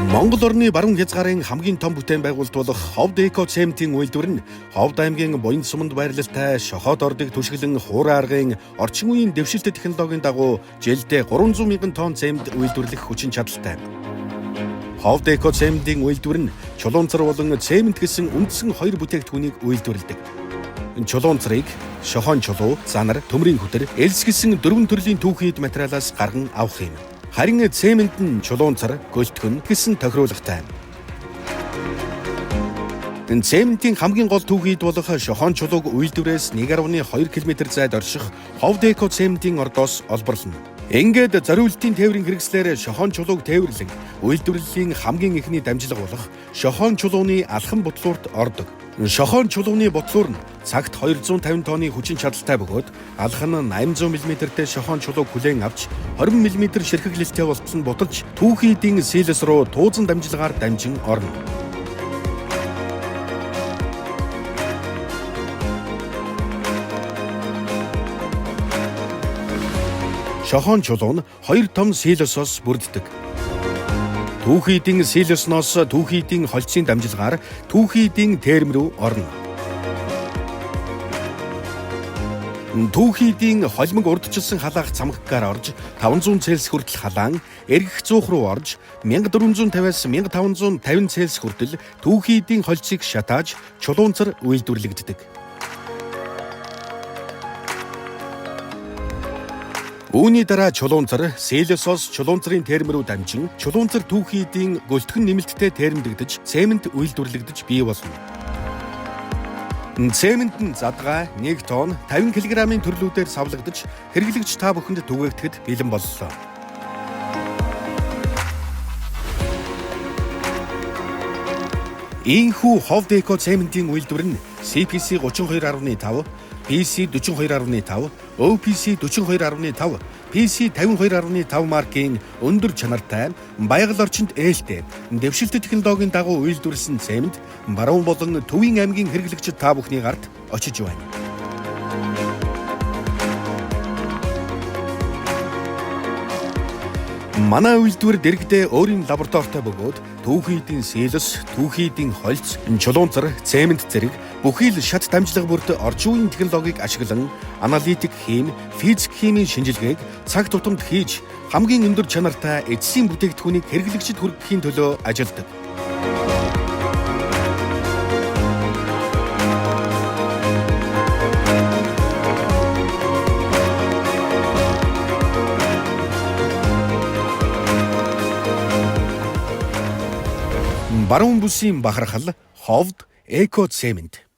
Монгол орны баруун хязгаарын хамгийн том бүтээн байгуулалт болох Ховд Эко цементийн үйлдвэр нь Ховд аймгийн буян суманд байрлалтай шохоод ордог түшгэлэн хуурай аргын орчин үеийн дэвшилт технологийн дагуу жилдээ 300 мянган тонн цемент үйлдвэрлэх хүчин чадалтай. Ховд Эко цементийн үйлдвэр нь чулуунцар болон цемент гэсэн үндсэн хоёр бүтээгдэхүүнийг үйлдвэрлэдэг. Чулуунцарыг шохон чулуу, занар, төмрийн хөтөр, элс гэсэн 4 төрлийн түүхийд материалаас гарган авах юм. Харин цемент нь чулуунцар, гөлтгөн гэсэн тохируулгатай. Цементийн хамгийн гол түүхийд болох шохон чулууг үйлдвэрээс 1.2 км зайд орших Ховд Эко цементийн ордоос олборлоно. Ингээд зориултын тээврийн хэрэгслээр шохон чулууг тээвэрлэн үйлдвэрлэлийн хамгийн ихний дамжлага болох шохон чулууны алхам бодлуурт ордог. Шохон чулууны бодлуур нь цагт 250 тонны хүчин чадалтай бөгөөд алх нь 800 мм-тэй шохон чулууг хүлээн авч 20 мм ширхэглэлтэй болтол нь буталж түүхийдийн сийлэс руу туузан дамжлагаар дамжин орно. Шохон чулуу нь 2 том силосоос бүрддэг. Түүхийдийн силосноос түүхийдийн холцын дамжлагаар түүхийдийн терм рүү орно. Түүхийдийн холимог урдчилсан халаах цамхгаар орж 500 Цельс хүртэл халаан, эргэх зуух руу орж 1450-аас 1550 Цельс хүртэл түүхийдийн холцыг шатааж чулуунцар үйлдвэрлэгддэг. Үүний дараа чулуунцар силосоос чулуунцарын терм рүү дамжин чулуунцар түүхийдийн гөлтгөн нэмэлттэй термдэгдэж цемент үйлдвэрлэгдэж бий болно. Цемент нь задгаа 1 тонн 50 кг-ийн төрлүүдээр савлагдаж хэрэглэгч та бүхэнд түгэээгдэхэд бэлэн боллоо. Ийхүү Ховд Эко цементийн үйлдвэр нь CPC 32.5, PC 42.5, OPC 42.5, PC 52.5 маркийн өндөр чанартай, баягал орчинд ээлтэй, дэвшилт технологийн дагуу үйлдвэрлэсэн цемент баруун болон Төвийн аймгийн хэрэглэгчид та бүхний гарт очиж байна. Манай үйлдвэр дэргэдээ өөрийн лабораторитой бөгөөд түүхийдийн силос, түүхийдийн холц, чулуунцар, цемент зэрэг бүхий л шат дамжлага бүрт орчин үеийн технологиг ашиглан аналитик хим, физик химийн шинжилгээг цаг тутамд хийж хамгийн өндөр чанартай эцсийн бүтээгдэхүүнийг хэрэглэгчид хүргэхийн төлөө ажилладаг. Баруун бүсийн бахархал Ховд Эко цемент.